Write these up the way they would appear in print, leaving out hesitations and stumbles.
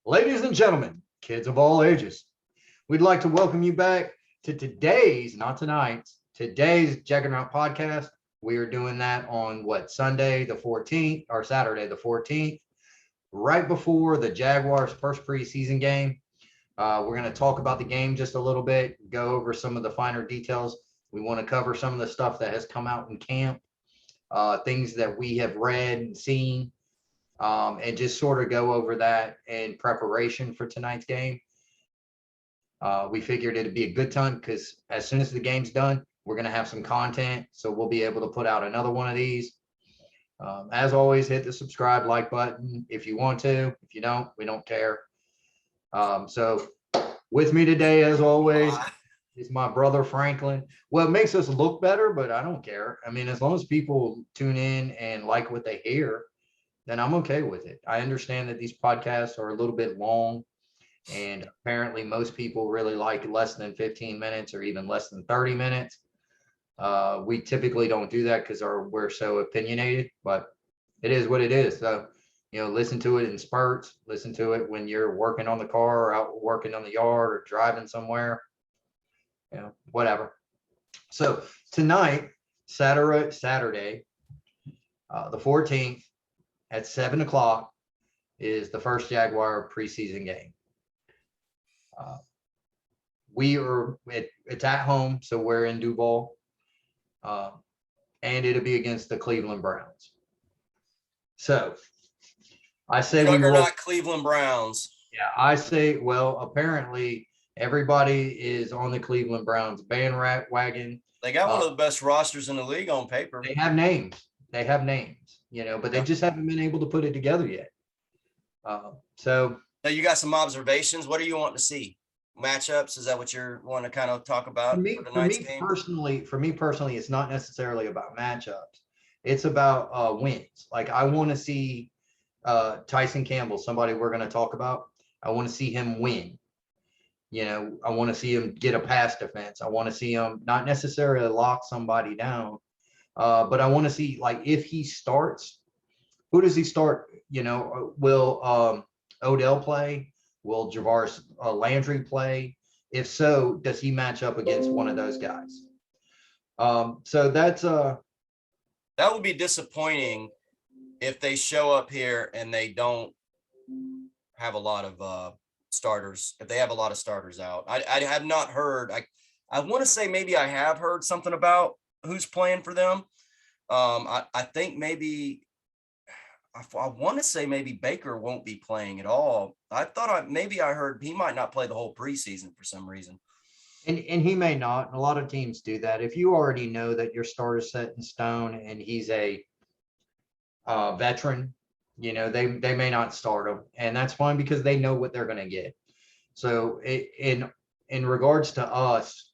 Ladies and gentlemen, kids of all ages, we'd like to welcome you back to today's, not tonight's, today's Juggernaut podcast. We are doing that on Sunday the 14th or Saturday the 14th, right before the Jaguars' first preseason game. We're going to talk about the game just a little bit, go over some of the finer details. We want to cover some of the stuff that has come out in camp, things that we have read and seen, and just sort of go over that in preparation for tonight's game. We figured it'd be a good time because as soon as the game's done, we're going to have some content. So we'll be able to put out another one of these. As always, hit the subscribe, like button if you want to. If you don't, we don't care. So with me today, as always, is my brother Franklin. Well, it makes us look better, but I don't care. I mean, as long as people tune in and like what they hear, then I'm okay with it. I understand that these podcasts are a little bit long, and apparently most people really like less than 15 minutes or even less than 30 minutes. We typically don't do that because we're so opinionated, but it is what it is. So, listen to it in spurts, listen to it when you're working on the car or out working on the yard or driving somewhere, whatever. So tonight, Saturday, the 14th, at 7 o'clock is the first Jaguar preseason game. It's at home, so we're in Duval, and it'll be against the Cleveland Browns. So I say Juggernaut Cleveland Browns. Yeah, I say, well, apparently everybody is on the Cleveland Browns bandwagon. They got one of the best rosters in the league on paper. They have names, but they just haven't been able to put it together yet. So you got some observations. What do you want to see? Matchups? Is that what you're wanting to kind of talk about for me personally, it's not necessarily about matchups. It's about wins. Like, I want to see Tyson Campbell, somebody we're going to talk about. I want to see him win. I want to see him get a pass defense. I want to see him not necessarily lock somebody down, but I want to see, like, if he starts, who does he start? Will Odell play? Will Jarvis Landry play? If so, does he match up against one of those guys? So that's that would be disappointing if they show up here and they don't have a lot of starters. If they have a lot of starters out, I have not heard. I want to say maybe I have heard something about who's playing for them. I think maybe. I want to say maybe Baker won't be playing at all. I thought I heard he might not play the whole preseason for some reason. And he may not. A lot of teams do that. If you already know that your starter's set in stone and he's a veteran, they may not start him, and that's fine because they know what they're going to get. So in regards to us,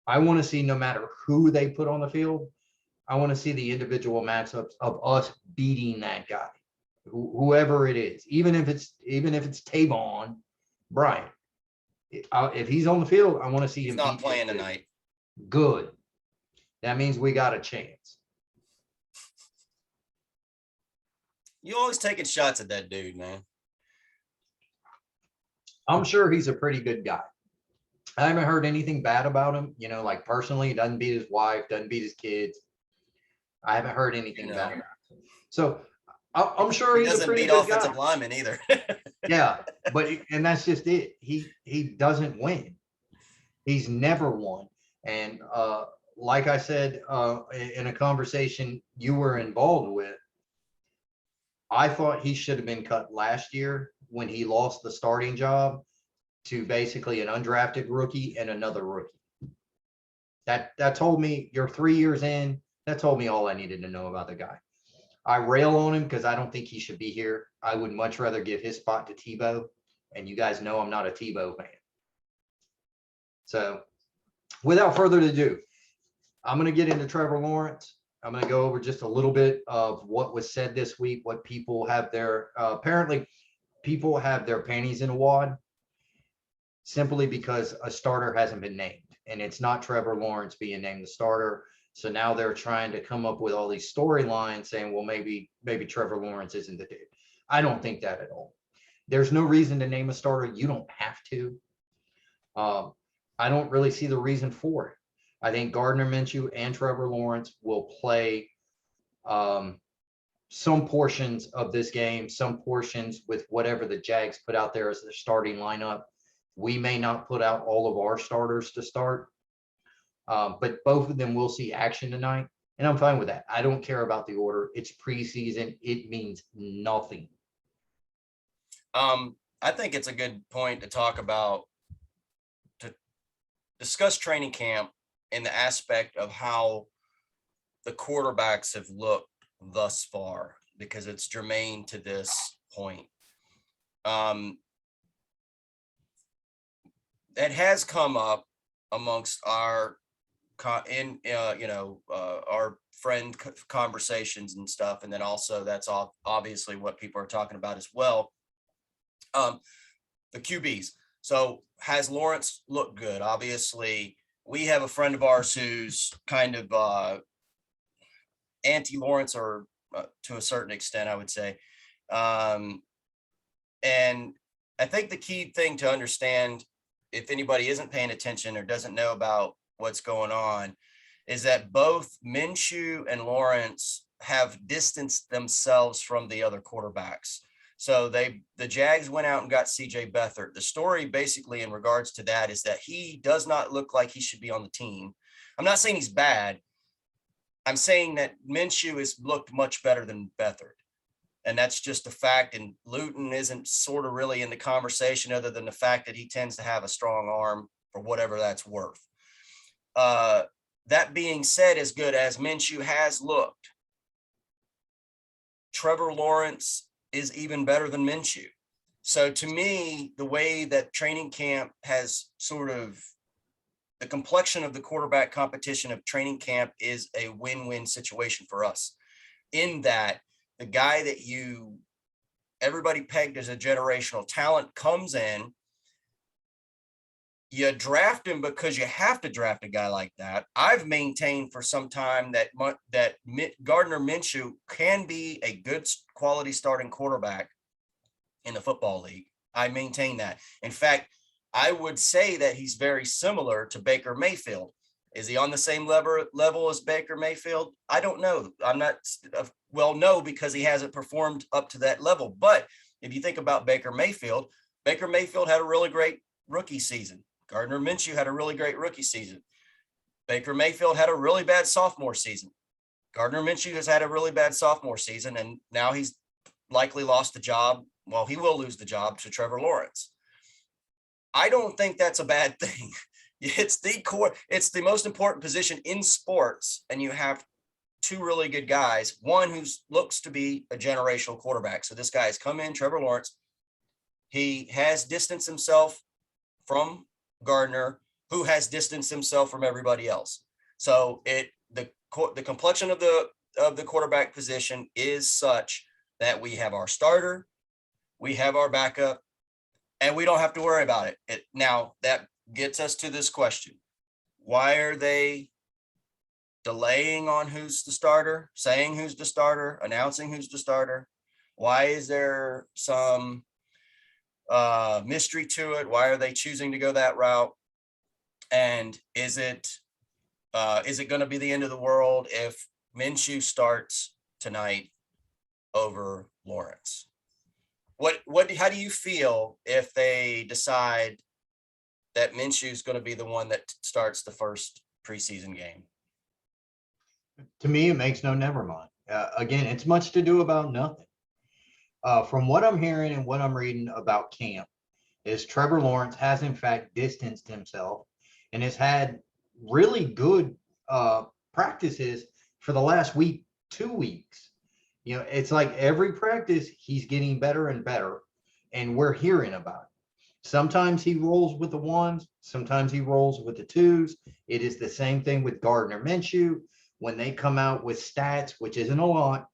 I want to see, no matter who they put on the field, I want to see the individual matchups of us beating that guy, whoever it is, even if it's Tavon Bryant. If he's on the field, I want to see him. He's not playing tonight. Good. That means we got a chance. You always taking shots at that dude, man. I'm sure he's a pretty good guy. I haven't heard anything bad about him. Like, personally, he doesn't beat his wife, doesn't beat his kids. I haven't heard anything bad about him. So I'm sure he doesn't beat offensive linemen either. Yeah, and that's just it. He doesn't win. He's never won. And like I said, in a conversation you were involved with, I thought he should have been cut last year when he lost the starting job to basically an undrafted rookie and another rookie. That told me, you're 3 years in. That told me all I needed to know about the guy. I rail on him because I don't think he should be here. I would much rather give his spot to Tebow, and you guys know I'm not a Tebow fan. So without further ado, I'm going to get into Trevor Lawrence. I'm going to go over just a little bit of what was said this week, what people have apparently people have their panties in a wad simply because a starter hasn't been named, and it's not Trevor Lawrence being named the starter. So now they're trying to come up with all these storylines saying, well, maybe Trevor Lawrence isn't the dude. I don't think that at all. There's no reason to name a starter. You don't have to. Um, I don't really see the reason for it. I think Gardner Minshew and Trevor Lawrence will play um, some portions of this game, some portions with whatever the Jags put out there as their starting lineup. We may not put out all of our starters to start, but both of them will see action tonight. And I'm fine with that. I don't care about the order. It's preseason. It means nothing. I think it's a good point to talk about, to discuss training camp in the aspect of how the quarterbacks have looked thus far, because it's germane to this point. It has come up amongst our our friend conversations and stuff, and then also that's obviously what people are talking about as well. The QBs. So has Lawrence looked good? Obviously, we have a friend of ours who's kind of anti-Lawrence, or to a certain extent, I would say. And I think the key thing to understand, if anybody isn't paying attention or doesn't know about what's going on, is that both Minshew and Lawrence have distanced themselves from the other quarterbacks. So the Jags went out and got CJ Beathard. The story basically in regards to that is that he does not look like he should be on the team. I'm not saying he's bad. I'm saying that Minshew has looked much better than Beathard. And that's just a fact. And Luton isn't sort of really in the conversation, other than the fact that he tends to have a strong arm, for whatever that's worth. That being said, as good as Minshew has looked, Trevor Lawrence is even better than Minshew. So to me, the way that training camp has sort of, the complexion of the quarterback competition of training camp is a win-win situation for us, in that the guy that everybody pegged as a generational talent comes in, you draft him because you have to draft a guy like that. I've maintained for some time that Gardner Minshew can be a good quality starting quarterback in the football league. I maintain that. In fact, I would say that he's very similar to Baker Mayfield. Is he on the same level as Baker Mayfield? I don't know. I'm not, no, because he hasn't performed up to that level. But if you think about Baker Mayfield had a really great rookie season. Gardner Minshew had a really great rookie season. Baker Mayfield had a really bad sophomore season. Gardner Minshew has had a really bad sophomore season, and now he's likely lost the job. Well, he will lose the job to Trevor Lawrence. I don't think that's a bad thing. It's the most important position in sports, and you have two really good guys. One who looks to be a generational quarterback. So this guy has come in, Trevor Lawrence. He has distanced himself from Gardner, who has distanced himself from everybody else. So the complexion of the quarterback position is such that we have our starter, we have our backup, and we don't have to worry about it. Now that gets us to this question: why are they delaying on who's the starter, saying who's the starter, announcing who's the starter? Why is there some mystery to it? Why are they choosing to go that route? And is it going to be the end of the world if Minshew starts tonight over Lawrence? How do you feel if they decide that Minshew is going to be the one that starts the first preseason game? To me, it makes no never mind. Again, it's much to do about nothing. From what I'm hearing and what I'm reading about camp, is Trevor Lawrence has in fact distanced himself and has had really good practices for the last week, 2 weeks. You know, it's like every practice he's getting better and better, and we're hearing about it. Sometimes he rolls with the ones, sometimes he rolls with the twos. It is the same thing with Gardner Minshew. When they come out with stats, which isn't a lot,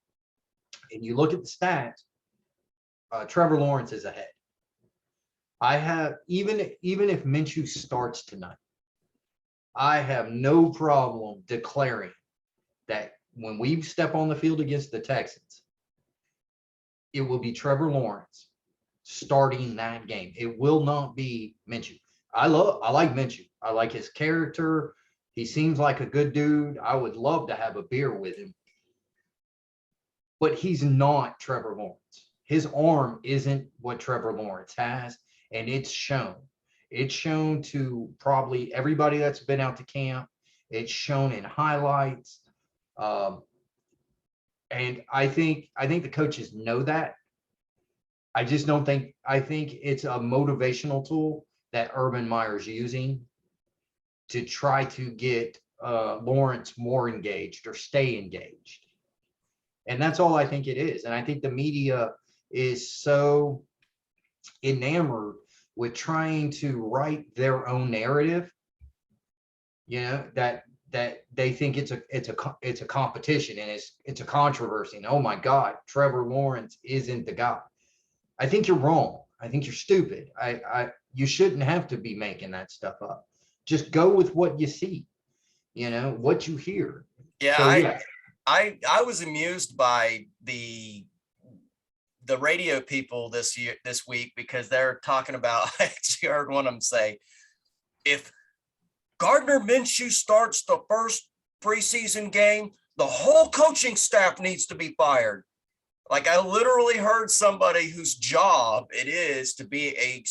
and you look at the stats, Trevor Lawrence is ahead. I have, even if Minshew starts tonight, I have no problem declaring that when we step on the field against the Texans, it will be Trevor Lawrence starting that game. It will not be Minshew. I like Minshew. I like his character. He seems like a good dude. I would love to have a beer with him. But he's not Trevor Lawrence. His arm isn't what Trevor Lawrence has, and it's shown. It's shown to probably everybody that's been out to camp. It's shown in highlights. Um, and I think the coaches know that. I just don't think I think it's a motivational tool that Urban Meyer's using to try to get Lawrence more engaged or stay engaged. And that's all I think it is. And I think the media is so enamored with trying to write their own narrative, that they think it's a competition and it's a controversy. And oh my God, Trevor Lawrence isn't the guy. I think you're wrong. I think you're stupid. You shouldn't have to be making that stuff up. Just go with what you see, what you hear. Yeah, So, yeah. I was amused by the radio people this week, because they're talking about, I actually heard one of them say, if Gardner Minshew starts the first preseason game, the whole coaching staff needs to be fired. Like, I literally heard somebody whose job it is to be a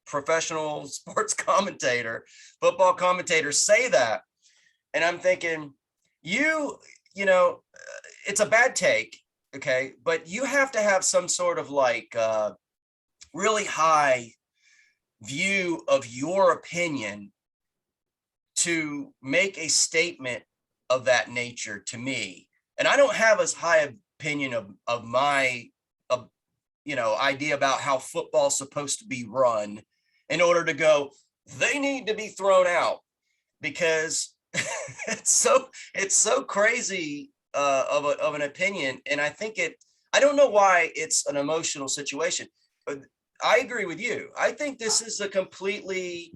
professional sports commentator, football commentator, say that. And I'm thinking, it's a bad take. Okay. But you have to have some sort of really high view of your opinion to make a statement of that nature to me. And I don't have as high an opinion of my, idea about how football's supposed to be run in order to go, they need to be thrown out, because it's so crazy of an opinion. And I don't know why it's an emotional situation, but I agree with you. I think this is a completely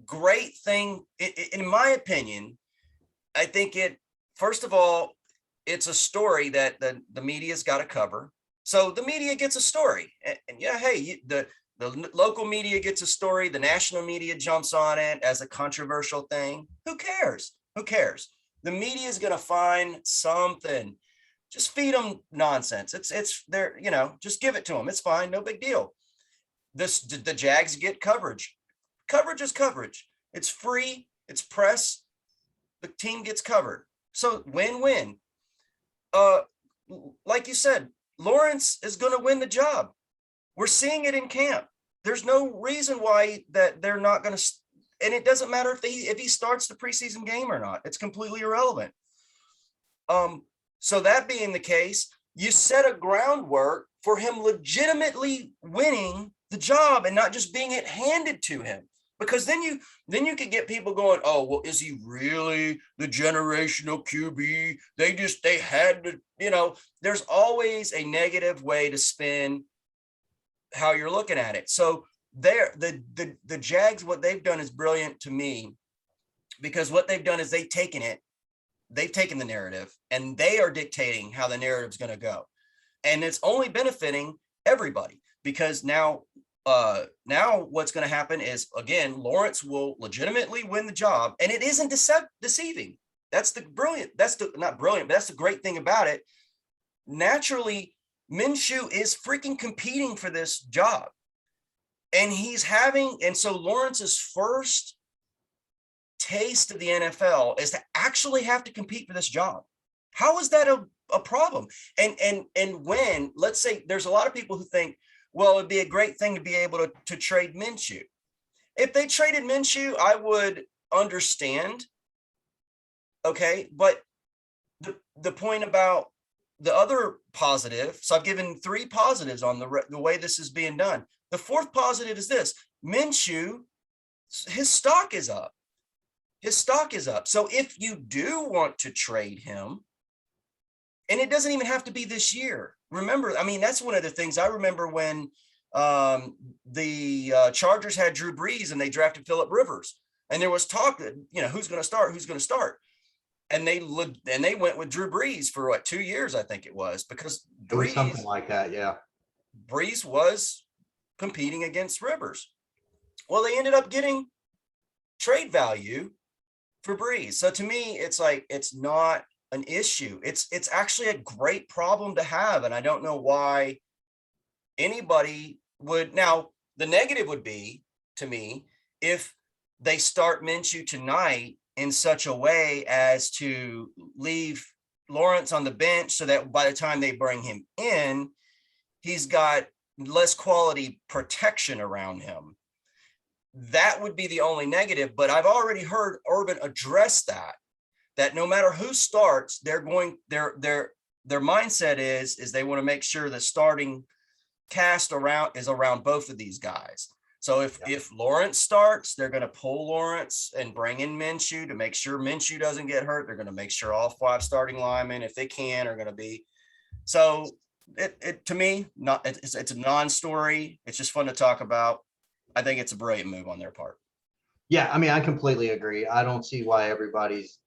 great thing. In my opinion, I think first of all, it's a story that the media's got to cover. So the media gets a story, and hey, the local media gets a story. The national media jumps on it as a controversial thing. Who cares? The media is going to find something. Just feed them nonsense. It's there, just give it to them. It's fine. No big deal. The Jags get coverage. Coverage is coverage. It's free. It's press. The team gets covered. So win-win. Like you said, Lawrence is going to win the job. We're seeing it in camp. There's no reason why that they're not going to, and it doesn't matter if he starts the preseason game or not. It's completely irrelevant. So that being the case, you set a groundwork for him legitimately winning the job and not just being it handed to him. Because then you could get people going, oh, well, is he really the generational QB? They had to, there's always a negative way to spin how you're looking at it. So the Jags, what they've done is brilliant to me, because what they've done is they've taken the narrative and they are dictating how the narrative's going to go. And it's only benefiting everybody, because now what's going to happen is, again, Lawrence will legitimately win the job, and it isn't deceiving. That's the great thing about it. Naturally, Minshew is freaking competing for this job, and so Lawrence's first taste of the NFL is to actually have to compete for this job. How is that a problem? And when, let's say, there's a lot of people who think, well, it'd be a great thing to be able to trade Minshew. If they traded Minshew, I would understand. Okay. But the point about the other positive, so I've given 3 positives on the way this is being done. The 4th positive is this: Minshew, his stock is up. So if you do want to trade him, and it doesn't even have to be this year. Remember, that's one of the things I remember when the Chargers had Drew Brees and they drafted Phillip Rivers, and there was talk that, who's going to start. And they went with Drew Brees for 2 years, I think it was, because It was something like that. Yeah. Breeze was competing against Rivers. Well, they ended up getting trade value for Breeze. So to me, it's like, it's not an issue. It's actually a great problem to have. And I don't know why anybody would. Now, the negative would be, to me, if they start Minshew tonight in such a way as to leave Lawrence on the bench so that by the time they bring him in, he's got less quality protection around him. That would be the only negative, but I've already heard Urban address that no matter who starts, their mindset is they want to make sure the starting cast is around both of these guys. So if Lawrence starts, they're going to pull Lawrence and bring in Minshew to make sure Minshew doesn't get hurt. They're going to make sure all 5 starting linemen, if they can, are going to be. So it to me, it's a non-story. It's just fun to talk about. I think it's a brilliant move on their part. Yeah, I mean, I completely agree. I don't see why everybody's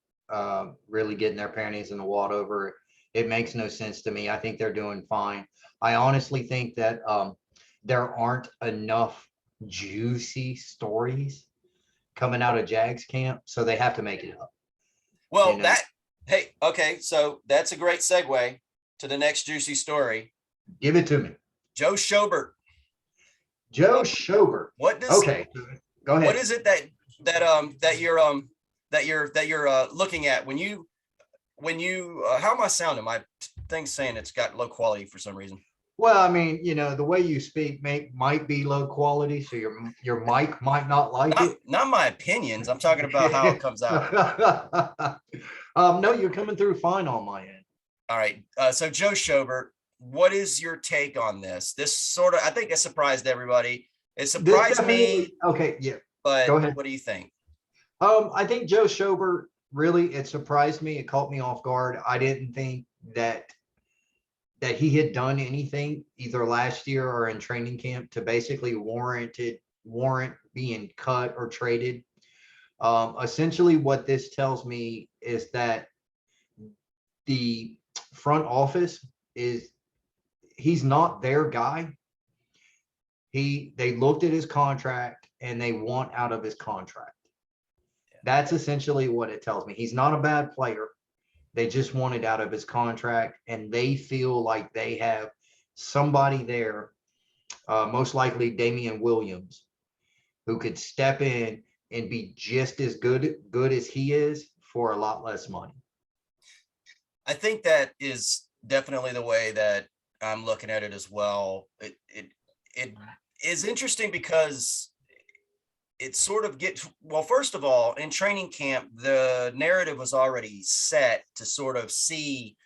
really getting their panties in the wad over it. It makes no sense to me. I think they're doing fine. I honestly think that there aren't enough juicy stories coming out of Jags camp, so they have to make it up. Well, okay, so that's a great segue to the next juicy story. Give it to me. Joe Schobert. Joe Schobert. Okay, go ahead. What is it that you're looking at when you how am I sounding? My thing's saying it's got low quality for some reason. Well, I mean, the way you speak might be low quality, so your mic might not like it. Not my opinions. I'm talking about how it comes out. No, you're coming through fine on my end. All right. So Joe Schobert, what is your take on this? This sort of, I think it surprised everybody. It surprised me. Okay, yeah. But go ahead. What do you think? I think Joe Schobert, really, it surprised me. It caught me off guard. I didn't think that he had done anything either last year or in training camp to basically warrant being cut or traded. Essentially, what this tells me is that the front office he's not their guy. They looked at his contract and they want out of his contract. That's essentially what it tells me. He's not a bad player. They just wanted out of his contract, and they feel like they have somebody there, most likely Damian Williams, who could step in and be just as good as he is for a lot less money. I think that is definitely the way that I'm looking at it as well. It is interesting because it sort of first of all, in training camp, the narrative was already set to sort of see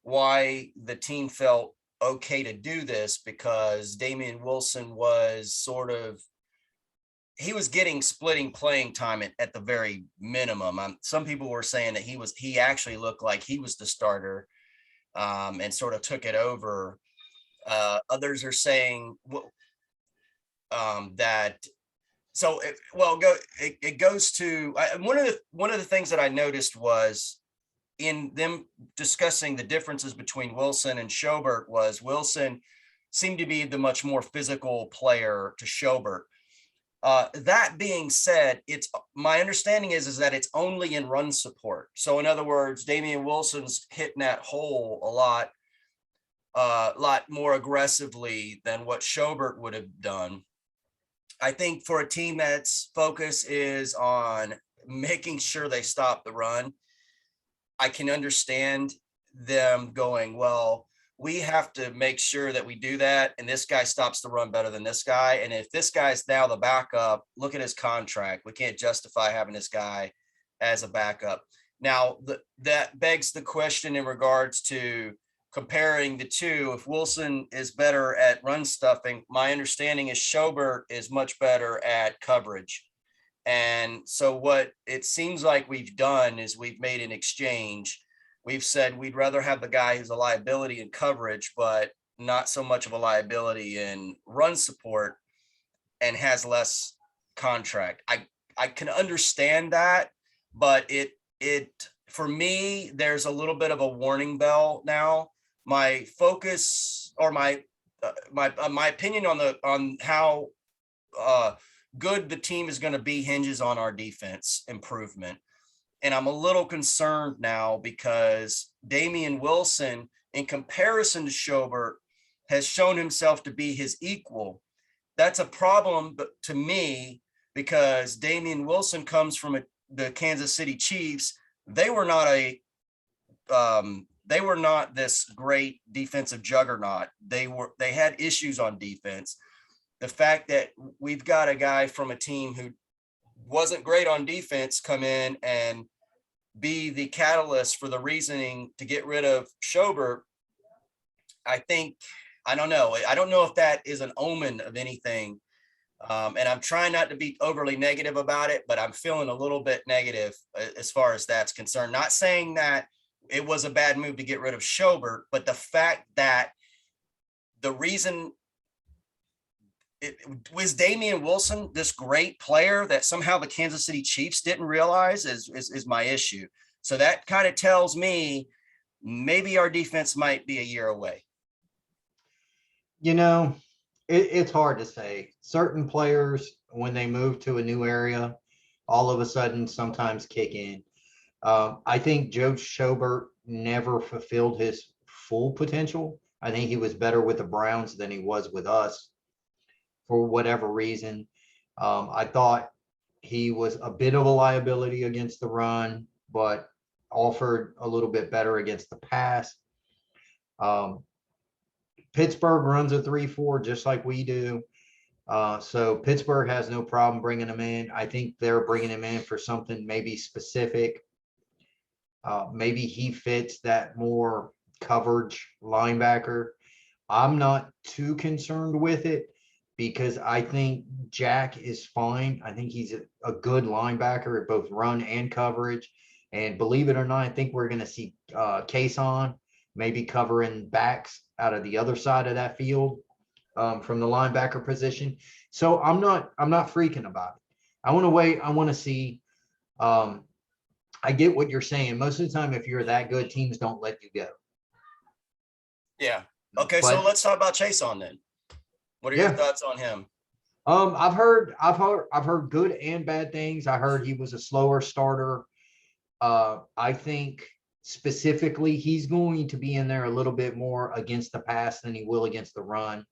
why the team felt okay to do this, because Damian Wilson was he was getting splitting playing time at the very minimum. Some people were saying that he actually looked like he was the starter and sort of took it over. Others are saying that. So it goes to one of the things that I noticed was in them discussing the differences between Wilson and Schobert was Wilson seemed to be the much more physical player to Schobert. That being said, my understanding is that it's only in run support. So in other words, Damian Wilson's hitting that hole a lot more aggressively than what Schobert would have done. I think for a team that's focus is on making sure they stop the run, I can understand them going, well, we have to make sure that we do that, and this guy stops the run better than this guy. And if this guy's now the backup, look at his contract. We can't justify having this guy as a backup. Now, that begs the question in regards to comparing the two. If Wilson is better at run stuffing, my understanding is Schobert is much better at coverage. And so what it seems like we've done is we've made an exchange. We've said we'd rather have the guy who's a liability in coverage, but not so much of a liability in run support and has less contract. I can understand that, but it for me, there's a little bit of a warning bell now. My focus or my my opinion on how good the team is going to be hinges on our defense improvement. And I'm a little concerned now because Damian Wilson, in comparison to Schobert, has shown himself to be his equal. That's a problem to me because Damian Wilson comes from the Kansas City Chiefs. They were not this great defensive juggernaut. They had issues on defense. The fact that we've got a guy from a team who wasn't great on defense come in and be the catalyst for the reasoning to get rid of Schobert, I don't know. I don't know if that is an omen of anything. And I'm trying not to be overly negative about it, but I'm feeling a little bit negative as far as that's concerned. Not saying that it was a bad move to get rid of Schobert, but the fact that the reason it was Damian Wilson, this great player that somehow the Kansas City Chiefs didn't realize is my issue. So that kind of tells me maybe our defense might be a year away. It's hard to say. Certain players, when they move to a new area, all of a sudden sometimes kick in. I think Joe Schobert never fulfilled his full potential. I think he was better with the Browns than he was with us for whatever reason. I thought he was a bit of a liability against the run, but offered a little bit better against the pass. Pittsburgh runs a 3-4 just like we do. So Pittsburgh has no problem bringing him in. I think they're bringing him in for something maybe specific. Maybe he fits that more coverage linebacker. I'm not too concerned with it because I think Jack is fine. I think he's a good linebacker at both run and coverage. And believe it or not, I think we're going to see Kason maybe covering backs out of the other side of that field from the linebacker position. So I'm not freaking about it. I want to wait. I want to see. I get what you're saying. Most of the time, if you're that good, teams don't let you go. Yeah. Okay. So let's talk about Chason then. What are your thoughts on him? I've heard good and bad things. I heard he was a slower starter. I think specifically he's going to be in there a little bit more against the pass than he will against the run,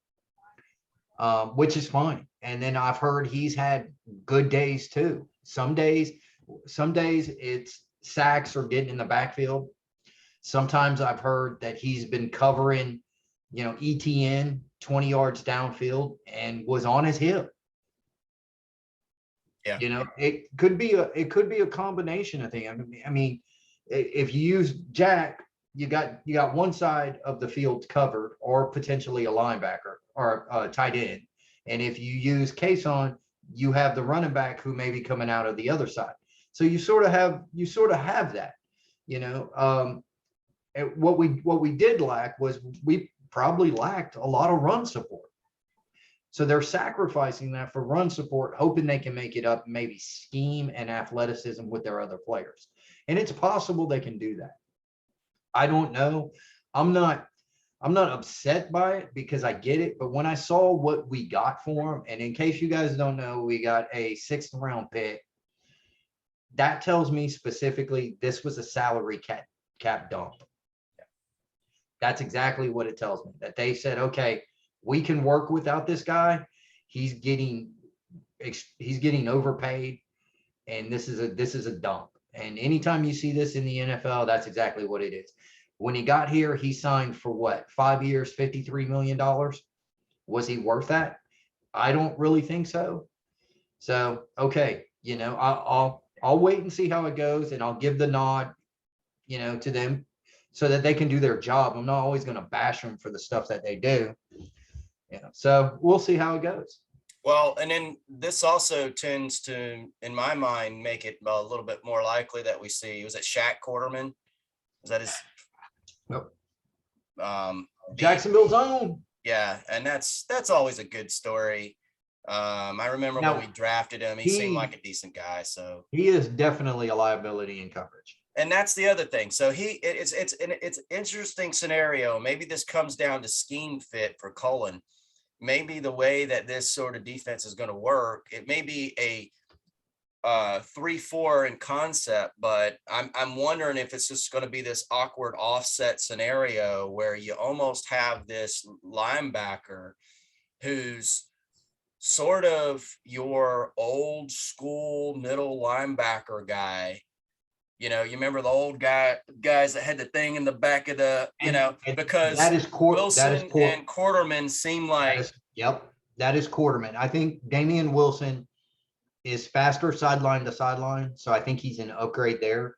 which is fine. And then I've heard he's had good days too. Some days it's sacks or getting in the backfield. Sometimes I've heard that he's been covering, ETN 20 yards downfield and was on his hip. Yeah. It could be a combination of things. I mean, if you use Jack, you got one side of the field covered or potentially a linebacker or a tight end. And if you use Kason, you have the running back who may be coming out of the other side. So you sort of have that, what we did lack was we probably lacked a lot of run support. So they're sacrificing that for run support, hoping they can make it up, maybe scheme and athleticism with their other players. And it's possible they can do that. I don't know. I'm not upset by it because I get it. But when I saw what we got for him, and in case you guys don't know, we got a 6th round pick. That tells me specifically this was a salary cap dump. That's exactly what it tells me. That they said, okay, we can work without this guy. He's getting overpaid, and this is a dump. And anytime you see this in the NFL, that's exactly what it is. When he got here, he signed for what? 5 years, $53 million. Was he worth that? I don't really think so. So, okay, I'll wait and see how it goes, and I'll give the nod, to them so that they can do their job. I'm not always going to bash them for the stuff that they do. So we'll see how it goes. Well, and then this also tends to, in my mind, make it a little bit more likely that we see, was it Shaq Quarterman? Is that his? Nope. Jacksonville's own. Yeah, and that's always a good story. I remember when we drafted him, he seemed like a decent guy. So he is definitely a liability in coverage. And that's the other thing. So it's an interesting scenario. Maybe this comes down to scheme fit for Cullen. Maybe the way that this sort of defense is going to work, it may be a 3-4 in concept, but I'm wondering if it's just going to be this awkward offset scenario where you almost have this linebacker who's sort of your old school middle linebacker guy. You remember the old guys that had the thing in the back of the, because Wilson and Quarterman seem like. That is Quarterman. I think Damian Wilson is faster sideline to sideline, so I think he's an upgrade there.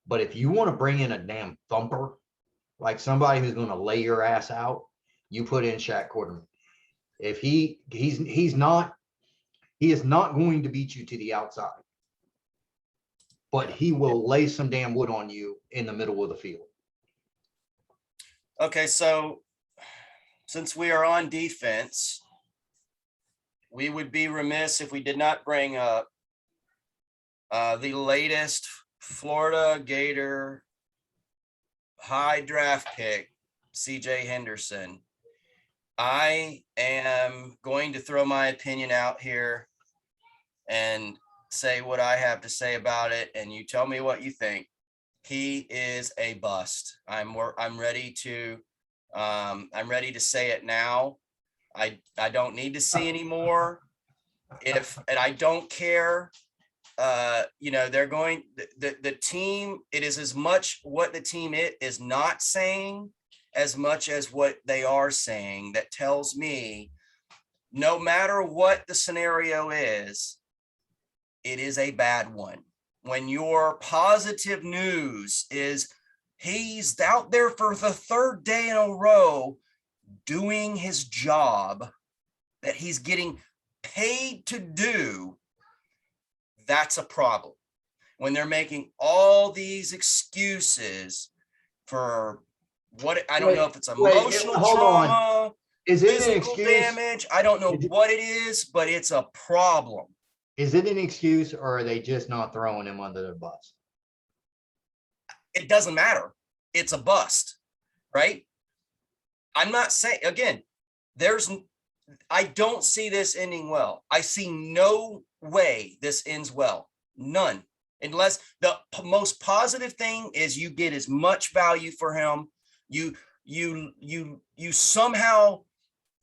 But if you want to bring in a damn thumper, like somebody who's going to lay your ass out, you put in Shaq Quarterman. If he is not going to beat you to the outside, but he will lay some damn wood on you in the middle of the field. Okay, so since we are on defense, we would be remiss if we did not bring up the latest Florida Gator high draft pick, CJ Henderson. I am going to throw my opinion out here and say what I have to say about it, and you tell me what you think. He is a bust. I'm ready to say it now. I don't need to see anymore. And I don't care. They're going the team. It is as much what the team is not saying as much as what they are saying. That tells me, no matter what the scenario is, it is a bad one. When your positive news is he's out there for the third day in a row doing his job that he's getting paid to do, that's a problem. When they're making all these excuses for what, I don't know if it's emotional trauma, is it physical damage, I don't know what it is, but it's a problem. Is it an excuse, or are they just not throwing him under the bus? It doesn't matter. It's a bust, right? I'm not saying, again, I don't see this ending well. I see no way this ends well. None. Unless the most positive thing is you get as much value for him. You somehow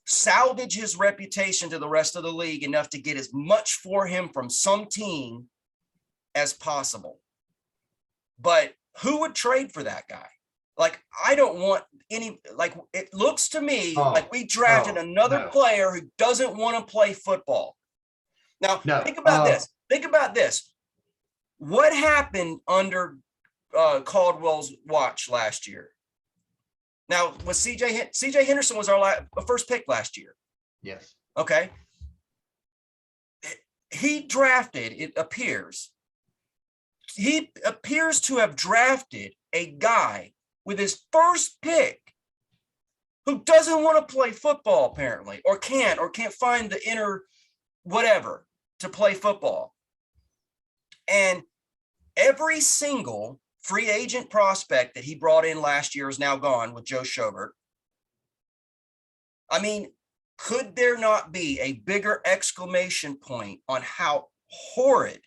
salvage his reputation to the rest of the league enough to get as much for him from some team as possible. But who would trade for that guy? Like, I don't want any, like, it looks to me like we drafted another player who doesn't want to play football. Now, think about this. Think about this. What happened under Caldwell's watch last year? Now, was CJ Henderson was our first pick last year. Yes. Okay. He appears to have drafted a guy with his first pick who doesn't want to play football, apparently, or can't find the inner whatever to play football. And every single free agent prospect that he brought in last year is now gone with Joe Schobert. I mean, could there not be a bigger exclamation point on how horrid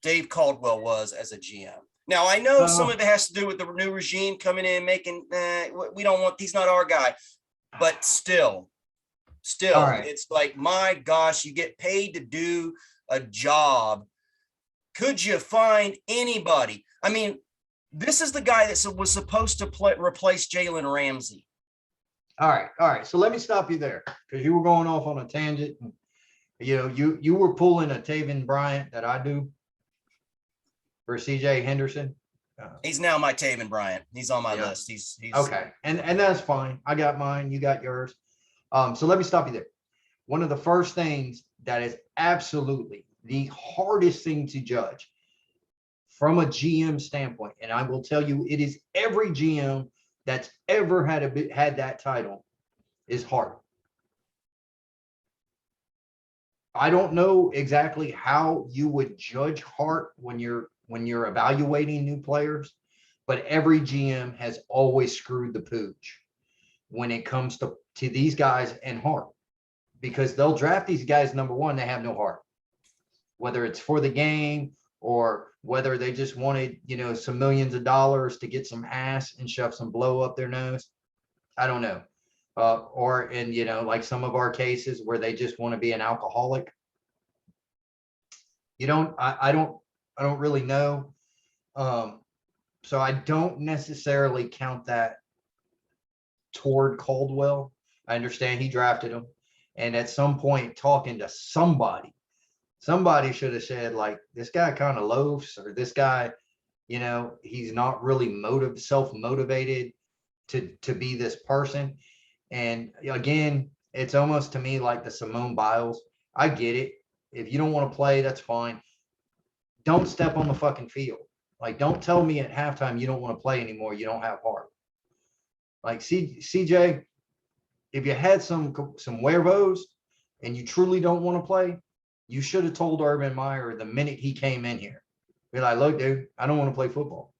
Dave Caldwell was as a GM? Now, I know some of it has to do with the new regime coming in, making, we don't want, he's not our guy, but still, right. It's like, my gosh, you get paid to do a job. Could you find anybody? I mean, this is the guy that was supposed to replace Jalen Ramsey. All right. So let me stop you there, because you were going off on a tangent. You were pulling a Taven Bryant that I do for CJ Henderson. He's now my Taven Bryant. He's on my list. He's okay, and that's fine. I got mine. You got yours. So let me stop you there. One of the first things that is absolutely the hardest thing to judge from a GM standpoint, and I will tell you, it is every GM that's ever had that title, is hard. I don't know exactly how you would judge heart when you're when you're evaluating new players, but every GM has always screwed the pooch when it comes to these guys and heart, because they'll draft these guys. Number one, they have no heart, whether it's for the game or whether they just wanted, some millions of dollars to get some ass and shove some blow up their nose. I don't know. Or in, like some of our cases where they just want to be an alcoholic. I don't really know. So I don't necessarily count that toward Caldwell. I understand he drafted him. And at some point, talking to somebody should have said, like, this guy kind of loafs, or this guy, he's not really self-motivated to be this person. And again, it's almost to me like the Simone Biles. I get it. If you don't want to play, that's fine. Don't step on the fucking field. Like, don't tell me at halftime you don't want to play anymore. You don't have heart. Like CJ, if you had some huevos and you truly don't want to play, you should have told Urban Meyer the minute he came in here. Be like, look, dude, I don't want to play football.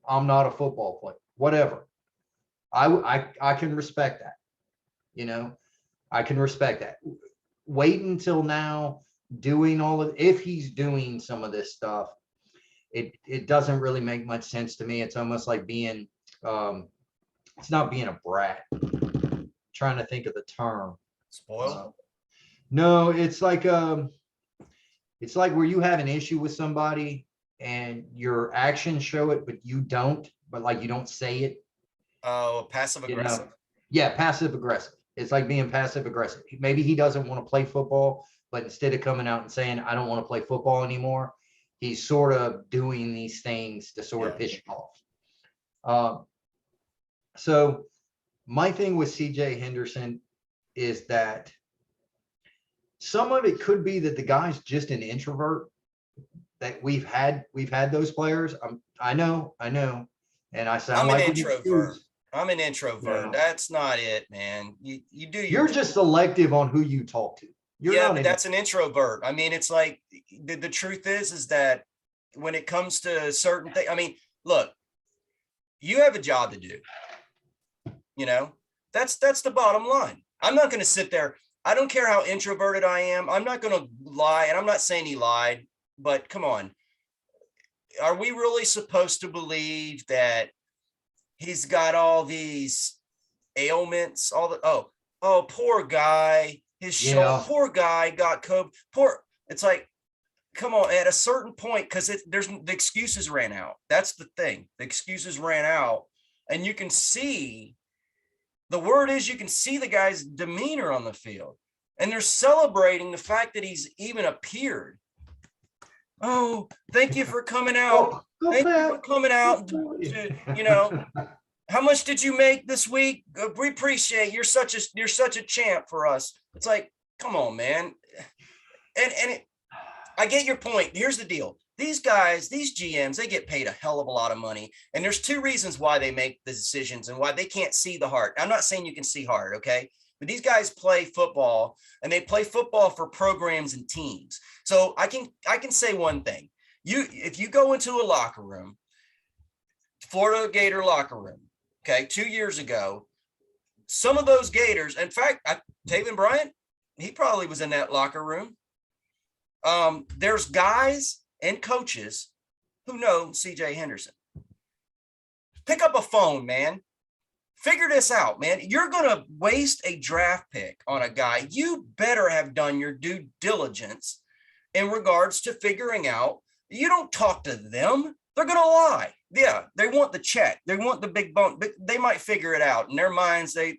I'm not a football player. Whatever. I can respect that. I can respect that. Wait until now, doing if he's doing some of this stuff, it doesn't really make much sense to me. It's almost like being, it's not being a brat. I'm trying to think of the term. Spoiled? No, it's like where you have an issue with somebody and your actions show it, but you don't say it. Oh, passive aggressive. Yeah, passive aggressive. It's like being passive aggressive. Maybe he doesn't want to play football, but instead of coming out and saying, I don't want to play football anymore, he's sort of doing these things to sort of piss you off. So my thing with CJ Henderson is that some of it could be that the guy's just an introvert, that we've had those players. I know. And I sound like an introvert. I'm an introvert. Yeah. That's not it, man. You're just selective on who you talk to. But that's an introvert. I mean, it's like the truth is that when it comes to certain things, I mean, look, you have a job to do. That's the bottom line. I'm not going to sit there. I don't care how introverted I am. I'm not going to lie. And I'm not saying he lied, but come on. Are we really supposed to believe that he's got all these ailments? Poor guy. His shoulder, poor guy got COVID. It's like, come on, at a certain point, because the excuses ran out. That's the thing. The excuses ran out. And you can see, the word is you can see the guy's demeanor on the field. And they're celebrating the fact that he's even appeared. Oh, thank you for coming out. Thank you for coming out. How much did you make this week? We appreciate you're such a champ for us. It's like, come on, man. I get your point. Here's the deal. These guys, these GMs, they get paid a hell of a lot of money. And there's two reasons why they make the decisions and why they can't see the heart. I'm not saying you can see heart, okay? But these guys play football, and they play football for programs and teams. So I can say one thing. If you go into a locker room, Florida Gator locker room, okay, 2 years ago, some of those Gators, in fact, Taven Bryant, he probably was in that locker room. There's guys and coaches who know CJ Henderson. Pick up a phone, man. Figure this out, man. You're going to waste a draft pick on a guy. You better have done your due diligence in regards to figuring out. You don't talk to them. They're going to lie. Yeah, they want the check. They want the big bump. But they might figure it out in their minds. They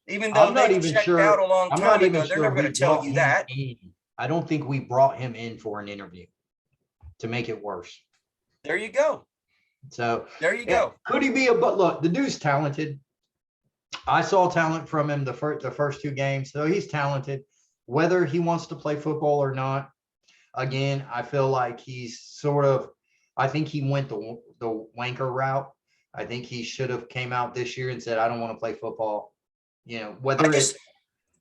even though they checked out a long time ago, they're never going to tell you that. I don't think we brought him in for an interview to make it worse. There you go. So there you go. Could he be but look, the dude's talented. I saw talent from him the first two games. So he's talented. Whether he wants to play football or not, again, I feel like he's I think he went the wanker route. I think he should have came out this year and said, I don't want to play football. Whether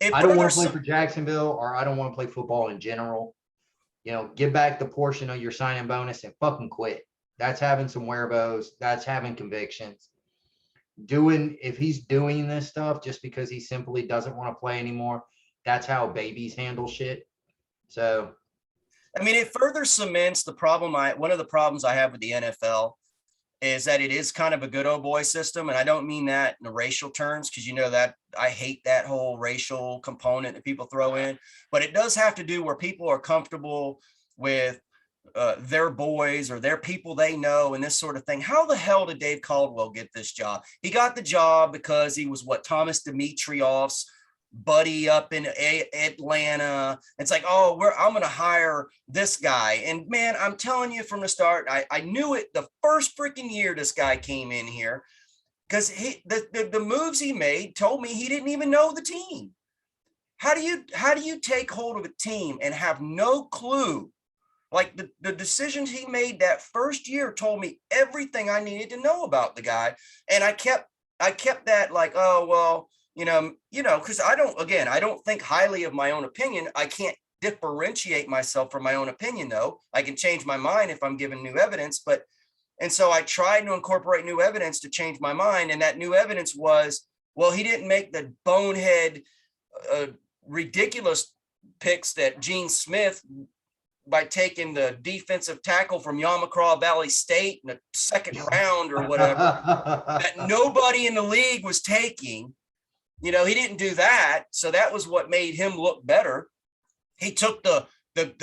I don't want to play for Jacksonville or I don't want to play football in general. Give back the portion of your signing bonus and fucking quit. That's having some werebos. That's having convictions. If he's doing this stuff just because he simply doesn't want to play anymore, that's how babies handle shit. So, I mean, it further cements the problem. One of the problems I have with the NFL is that it is kind of a good old boy system. And I don't mean that in the racial terms, because that I hate that whole racial component that people throw in, but it does have to do where people are comfortable with their boys or their people they know and this sort of thing. How the hell did Dave Caldwell get this job? He got the job because he was Thomas Dimitriev's buddy up in Atlanta. It's like, oh, I'm going to hire this guy. And man, I'm telling you from the start, I knew it the first freaking year this guy came in here, because the moves he made told me he didn't even know the team. How do you take hold of a team and have no clue? Like the decisions he made that first year told me everything I needed to know about the guy. And I kept that like, oh, well, because I don't think highly of my own opinion. I can't differentiate myself from my own opinion, though. I can change my mind if I'm given new evidence. And so I tried to incorporate new evidence to change my mind. And that new evidence was, well, he didn't make the bonehead, ridiculous picks that Gene Smith, by taking the defensive tackle from Yamacraw Valley State in the second round or whatever, that nobody in the league was taking. He didn't do that. So that was what made him look better. He took the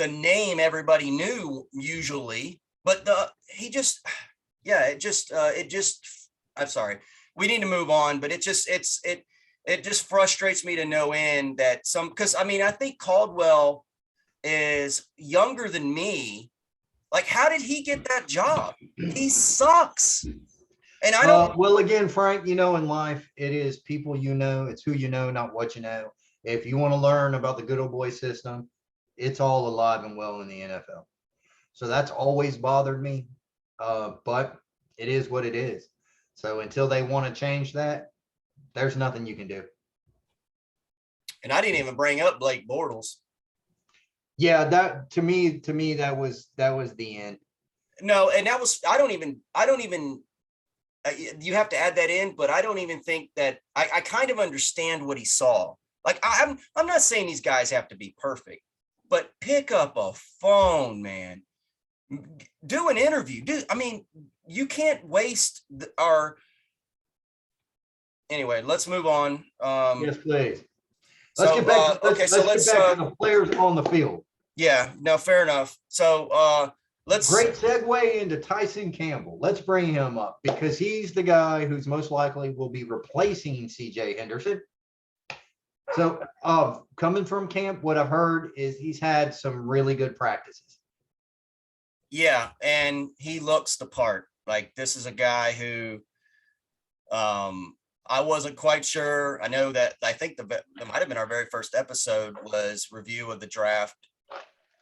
name everybody knew usually, but I'm sorry. We need to move on, but it just frustrates me to no end that because I think Caldwell is younger than me. Like, how did he get that job? He sucks. And I don't. Well, again, Frank, in life, it is people it's who not what you know. If you want to learn about the good old boy system, it's all alive and well in the NFL. So that's always bothered me. But it is what it is. So until they want to change that, there's nothing you can do. And I didn't even bring up Blake Bortles. Yeah, that to me that was the end. No, and that was I don't even you have to add that in, but I don't even think that I kind of understand what he saw. Like, I'm not saying these guys have to be perfect, but pick up a phone, man. Do an interview. You can't waste anyway, let's move on. Yes, please. Let's get back to the players on the field. Yeah, no, fair enough. So great segue into Tyson Campbell. Let's bring him up because he's the guy who's most likely will be replacing CJ Henderson. So coming from camp, what I've heard is he's had some really good practices. Yeah, and he looks the part. Like, this is a guy who I wasn't quite sure. I know that I think that might have been our very first episode was review of the draft.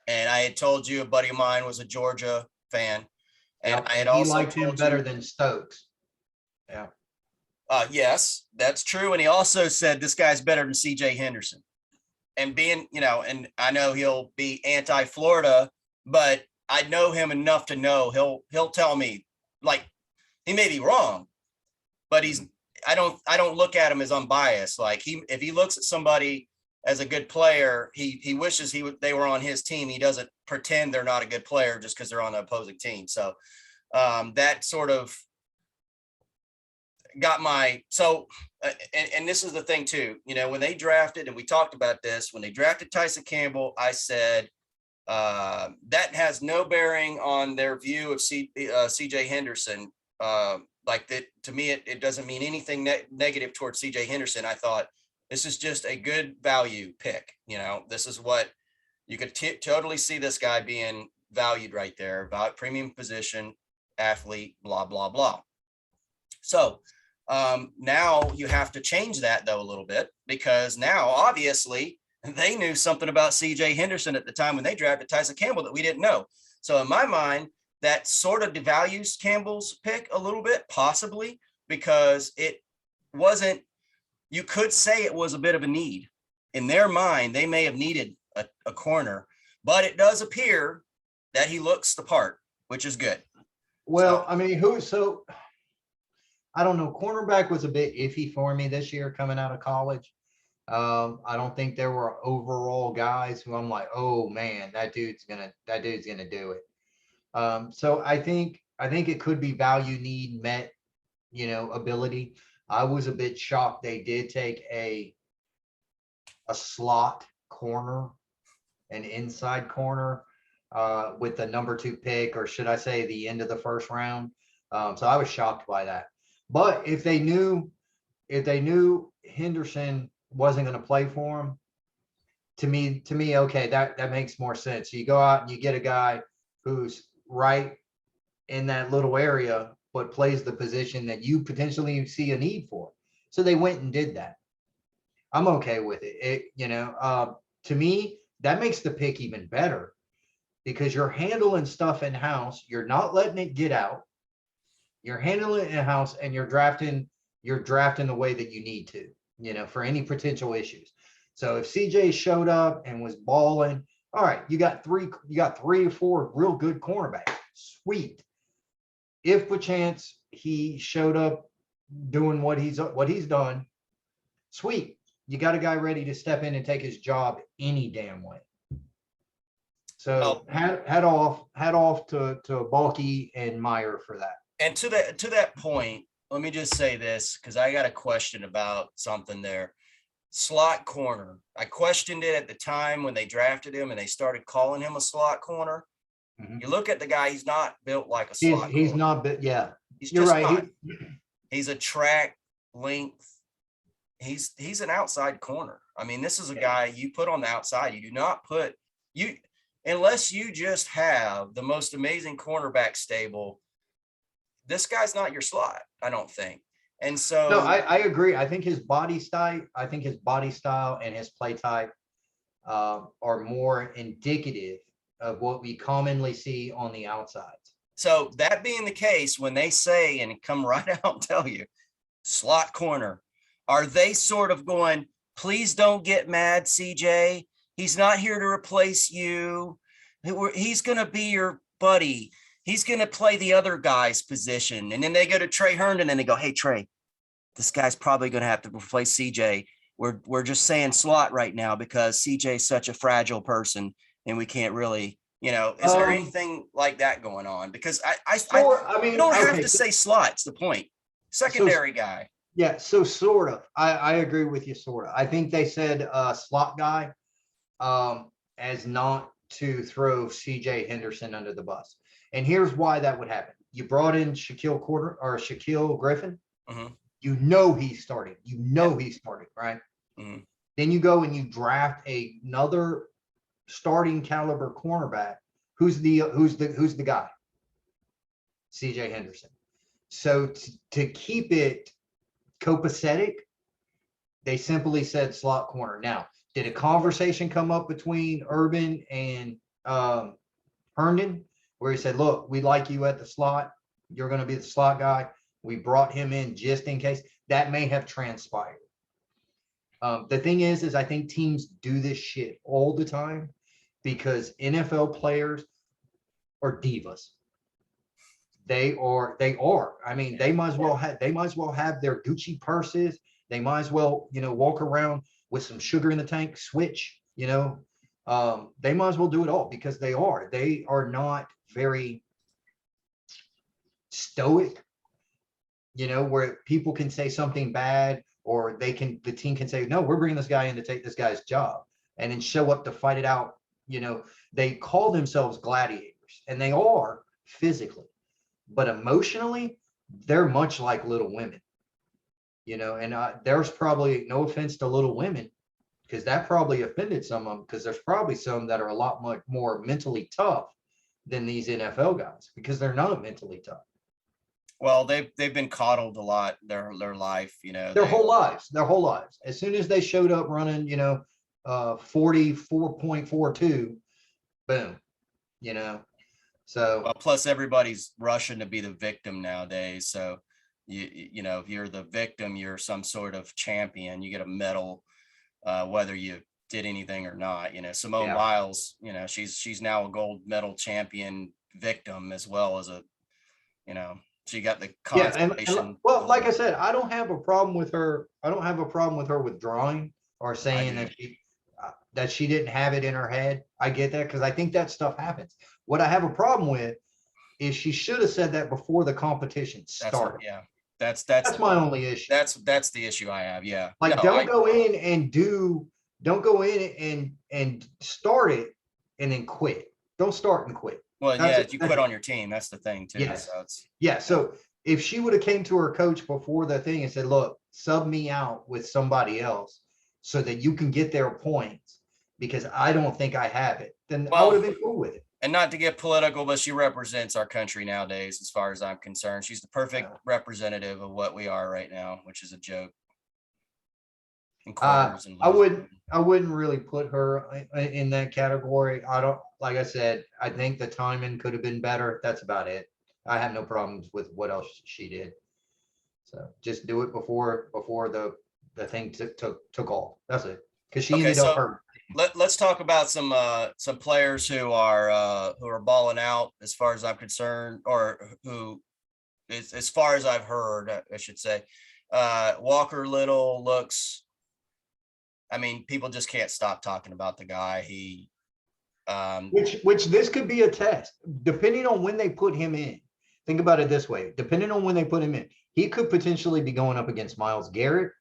And I had told you a buddy of mine was a Georgia fan. And I had also liked him better than Stokes. Yeah. Yes, that's true. And he also said this guy's better than CJ Henderson. And being, and I know he'll be anti-Florida, but I know him enough to know he'll tell me, like, he may be wrong, but I don't look at him as unbiased. Like, if he looks at somebody as a good player, he wishes they were on his team. He doesn't pretend they're not a good player just because they're on the opposing team. So that sort of got and this is the thing too, when they drafted, and we talked about this, when they drafted Tyson Campbell, I said that has no bearing on their view of CJ Henderson. Like that, to me, it doesn't mean anything negative towards CJ Henderson. I thought this is just a good value pick. This is what you could totally see this guy being valued right there, about premium position, athlete, blah, blah, blah. So now you have to change that though a little bit, because now obviously they knew something about CJ Henderson at the time when they drafted Tyson Campbell that we didn't know. So in my mind, that sort of devalues Campbell's pick a little bit, possibly, because it wasn't, you could say it was a bit of a need. In their mind, they may have needed a corner, but it does appear that he looks the part, which is good. Well, I mean, I don't know. Cornerback was a bit iffy for me this year coming out of college. I don't think there were overall guys who I'm like, oh man, that dude's gonna do it. So I think it could be value, need met, ability. I was a bit shocked they did take a slot corner, an inside corner, with the number 2 pick, or should I say the end of the first round. So I was shocked by that. But if they knew Henderson wasn't going to play for him, to me, okay, that makes more sense. So you go out and you get a guy who's right in that little area, but plays the position that you potentially see a need for. So they went and did that. I'm okay with it. To me, that makes the pick even better because you're handling stuff in house. You're not letting it get out. You're handling it in house, and you're drafting the way that you need to, for any potential issues. So if CJ showed up and was balling, all right, you got 3 or 4 real good cornerbacks. Sweet. If perchance he showed up doing what he's done, sweet. You got a guy ready to step in and take his job any damn way. So hat off to Balky and Meyer for that. And to that point, let me just say this, because I got a question about something there. Slot corner. I questioned it at the time when they drafted him and they started calling him a slot corner. Mm-hmm. You look at the guy, he's not built like a slot he's corner. Not built, yeah. You're right. He's a track length. He's an outside corner. I mean, this is a guy you put on the outside. You do not put unless you just have the most amazing cornerback stable. This guy's not your slot, I don't think. And so no, I agree. I think his body style and his play type are more indicative of what we commonly see on the outsides. So that being the case, when they say and come right out and tell you slot corner, are they sort of going, please don't get mad, CJ? He's not here to replace you. He's going to be your buddy. He's going to play the other guy's position. And then they go to Trey Herndon and they go, hey, Trey, this guy's probably going to have to replace CJ. We're just saying slot right now because CJ's such a fragile person and we can't really, is there anything like that going on? Because you don't have to say slot's the point. Secondary guy. Yeah, so sort of. I agree with you, sort of. I think they said slot guy as not to throw CJ Henderson under the bus. And here's why that would happen. You brought in Shaquille Griffin. Mm-hmm. He's starting. He's starting, right? Mm-hmm. Then you go and you draft another starting caliber cornerback. Who's the guy? CJ Henderson. So to keep it copacetic, they simply said slot corner. Now, did a conversation come up between Urban and Herndon where he said, look, we like you at the slot. You're going to be the slot guy. We brought him in just in case. That may have transpired. The thing is I think teams do this shit all the time because NFL players are divas. They are. I mean, they might as well have their Gucci purses. They might as well, walk around with some sugar in the tank, switch, they might as well do it all because they are not very stoic, where people can say something bad or the team can say, no, we're bringing this guy in to take this guy's job and then show up to fight it out. They call themselves gladiators and they are physically, but emotionally, they're much like Little Women, and there's probably, no offense to Little Women, because that probably offended some of them, because there's probably some that are a lot much more mentally tough than these NFL guys because they're not mentally tough. Well, they've been coddled a lot their life, their whole lives. As soon as they showed up running, 44.42, boom, So plus everybody's rushing to be the victim nowadays. So if you're the victim, you're some sort of champion. You get a medal, whether you did anything or not. Simone Yeah. Biles, she's now a gold medal champion victim as well as she got the Yeah, consolation. well, like I said, I don't have a problem with her. I don't have a problem with her withdrawing or saying that she didn't have it in her head. I get that because I think that stuff happens. What I have a problem with is she should have said that before the competition started. That's my only issue. That's the issue I have. Yeah. Like, don't go in and start it and then quit. Don't start and quit. Well, you quit on your team. That's the thing too. Yes. So So if she would have came to her coach before the thing and said, look, sub me out with somebody else so that you can get their points because I don't think I have it, then I would have been cool with it. And not to get political, but she represents our country nowadays, as far as I'm concerned. She's the perfect representative of what we are right now, which is a joke. I wouldn't really put her in that category. Like I said, I think the timing could have been better. That's about it. I have no problems with what else she did. So just do it before the thing took off. That's it. Because she ended up hurt. Let's talk about some players who are balling out, as far as I'm concerned, or who, as far as I've heard, I should say. Walker Little looks. I mean, people just can't stop talking about the guy. He, which this could be a test, depending on when they put him in. Think about it this way: depending on when they put him in, he could potentially be going up against Myles Garrett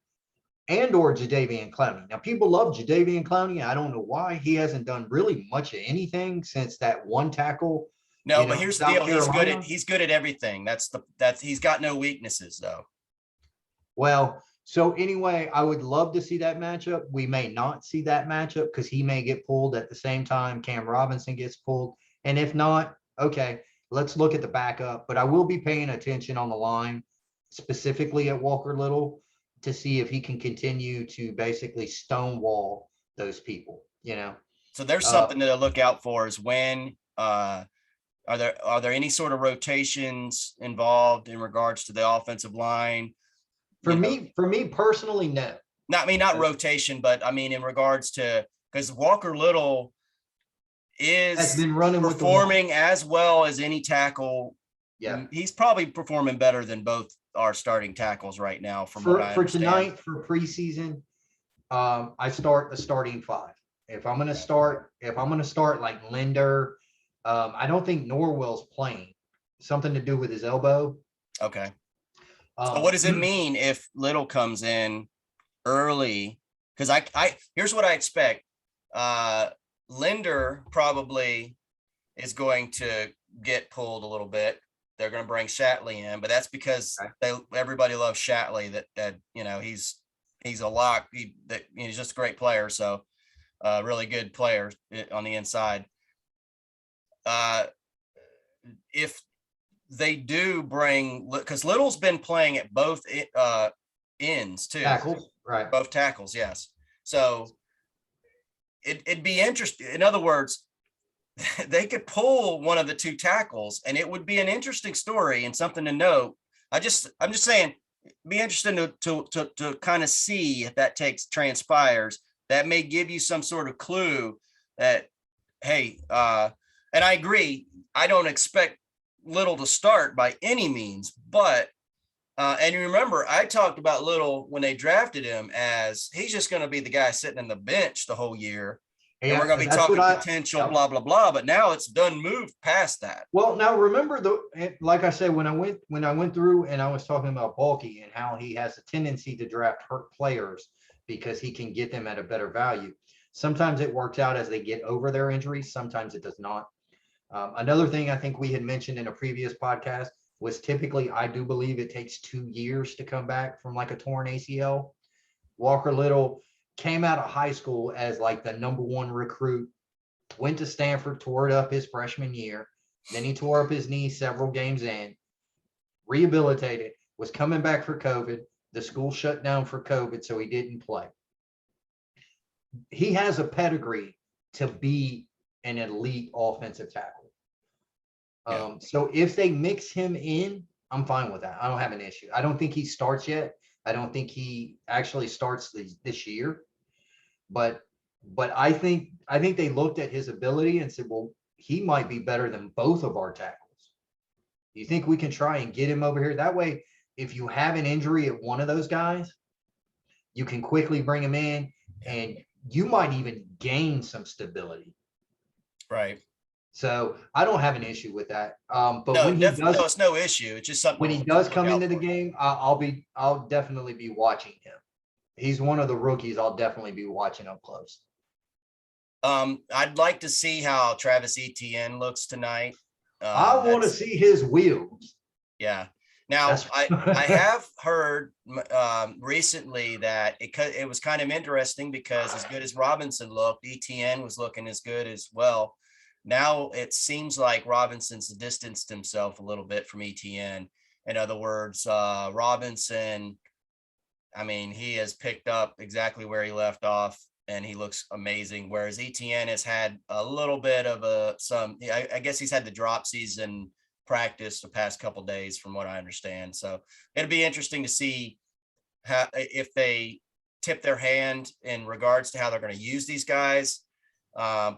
and or Jadeveon Clowney. Now, people love Jadeveon Clowney. I don't know why. He hasn't done really much of anything since that one tackle. No, but here's the deal: he's good at everything. That's he's got no weaknesses though. Well. So anyway, I would love to see that matchup. We may not see that matchup because he may get pulled at the same time Cam Robinson gets pulled. And if not, okay, let's look at the backup. But I will be paying attention on the line, specifically at Walker Little, to see if he can continue to basically stonewall those people, So there's something to look out for is when are there any sort of rotations involved in regards to the offensive line? For me personally, no. Not rotation, but I mean in regards to, because Walker Little has been performing as well as any tackle. Yeah, he's probably performing better than both our starting tackles right now. For tonight for preseason, I start the starting five. If I'm going to start like Linder, I don't think Norwell's playing. Something to do with his elbow. Okay. So what does it mean if Little comes in early? Because here's what I expect. Linder probably is going to get pulled a little bit. They're going to bring Shatley in, but that's because everybody loves Shatley. That he's a lock. He's just a great player. So really good player on the inside. If they do bring, because Little's been playing at both ends too. Tackles, right? Both tackles, yes. So it'd be interesting. In other words, they could pull one of the two tackles, and it would be an interesting story and something to note. I'm just saying, be interesting to kind of see if that transpires. That may give you some sort of clue that, hey, and I agree. I don't expect Little to start by any means, but and you remember I talked about Little when they drafted him as he's just going to be the guy sitting in the bench the whole year, and we're going to be talking potential blah blah blah. But now it's done moved past that. Well, now remember like I said, when I went through and I was talking about Bulky and how he has a tendency to draft hurt players because he can get them at a better value. Sometimes it works out as they get over their injuries. Sometimes it does not. Another thing I think we had mentioned in a previous podcast was typically, I do believe it takes 2 years to come back from like a torn ACL. Walker Little came out of high school as like the #1 recruit, went to Stanford, tore it up his freshman year. Then he tore up his knee several games in, rehabilitated, was coming back for COVID. The school shut down for COVID, so he didn't play. He has a pedigree to be an elite offensive tackle. So if they mix him in, I'm fine with that. I don't have an issue. I don't think he starts yet. I don't think he actually starts this year. But but I think they looked at his ability and said, well, he might be better than both of our tackles. Do you think we can try and get him over here? That way, if you have an injury at one of those guys, you can quickly bring him in, and you might even gain some stability. Right. So I don't have an issue with that. But No, when he does, no, it's no issue. It's just something when he to does look come out into the for. game, I'll definitely be watching him. He's one of the rookies I'll definitely be watching up close. I'd like to see how Travis Etienne looks tonight. I want to see his wheels. Yeah. Now, I have heard recently that it was kind of interesting because as good as Robinson looked, Etienne was looking as good as well. Now it seems like Robinson's distanced himself a little bit from Etienne. In other words, Robinson, I mean, he has picked up exactly where he left off, and he looks amazing. Whereas Etienne has had a little bit of I guess he's had the drop season practice the past couple of days, from what I understand. So it'll be interesting to see if they tip their hand in regards to how they're going to use these guys.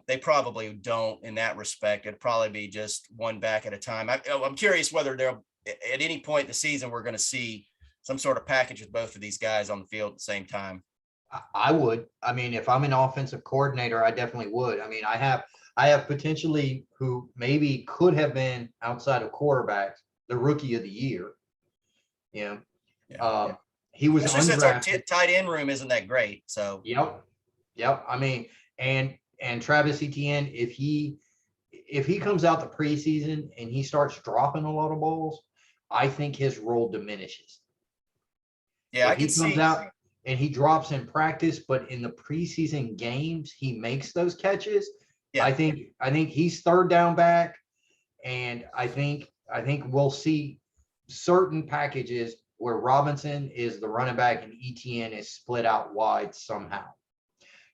They probably don't in that respect. It'd probably be just one back at a time. I'm curious whether they'll at any point in the season we're going to see some sort of package with both of these guys on the field at the same time. I would. I mean, if I'm an offensive coordinator, I definitely would. I mean, I have potentially who maybe could have been outside of quarterbacks the rookie of the year. You know, he was especially since our undrafted. tight end room isn't that great. So yep. I mean, and Travis Etienne, if he comes out the preseason and he starts dropping a lot of balls, I think his role diminishes. Yeah, if I he can comes see out and he drops in practice, but in the preseason games he makes those catches. Yeah. I think he's third down back, and I think we'll see certain packages where Robinson is the running back and Etienne is split out wide somehow.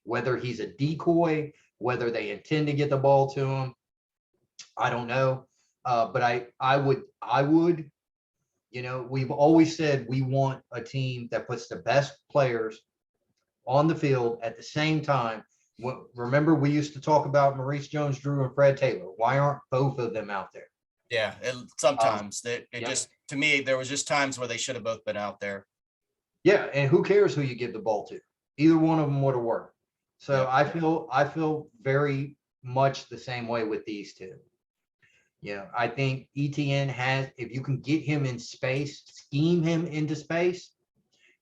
Whether he's a decoy, whether they intend to get the ball to him, I don't know. But I would, you know, we've always said we want a team that puts the best players on the field at the same time. Remember, we used to talk about Maurice Jones-Drew and Fred Taylor. Why aren't both of them out there? Yeah, sometimes just, to me, there was just times where they should have both been out there. Yeah, and who cares who you give the ball to? Either one of them would have worked. So I feel very much the same way with these two. Yeah, I think ETN has, if you can get him in space, scheme him into space,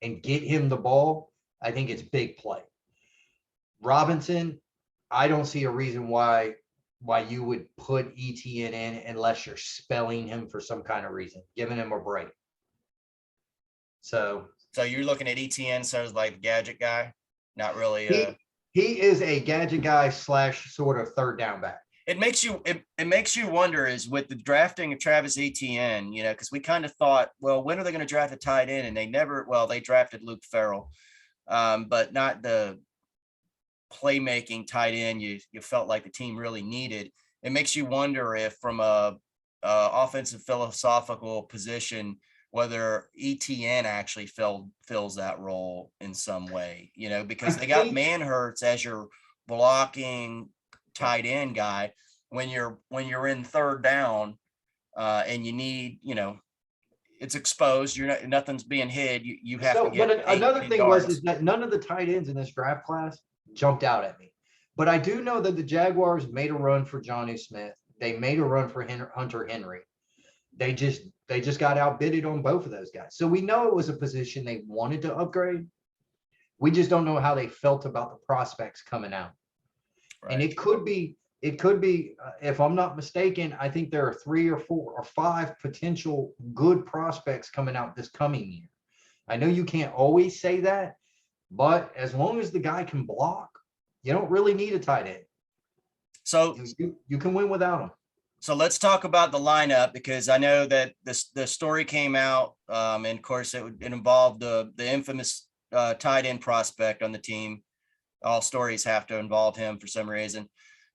and get him the ball, I think it's big play. Robinson, I don't see a reason why you would put ETN in unless you're spelling him for some kind of reason, giving him a break. So you're looking at ETN, so it's like gadget guy, not really. He is a gadget guy / sort of third down back. It makes you wonder, is with the drafting of Travis Etienne, you know, because we kind of thought, well, when are they going to draft a tight end? And they drafted Luke Farrell, but not the playmaking tight end you felt like the team really needed. It makes you wonder if from a offensive philosophical position, whether ETN actually fills that role in some way, you know, because they got Manhurts as your blocking tight end guy when you're in third down and you need, you know, it's exposed, nothing's being hid, you have to get. But another thing is that none of the tight ends in this draft class jumped out at me, but I do know that the Jaguars made a run for Jonnu Smith. They made a run for Hunter Henry. They just got outbidded on both of those guys. So we know it was a position they wanted to upgrade. We just don't know how they felt about the prospects coming out. Right. And it could be, if I'm not mistaken, I think there are 3 or 4 or 5 potential good prospects coming out this coming year. I know you can't always say that, but as long as the guy can block, you don't really need a tight end. So you can win without him. So let's talk about the lineup, because I know that the story came out, and of course it involved the infamous tight end prospect on the team. All stories have to involve him for some reason.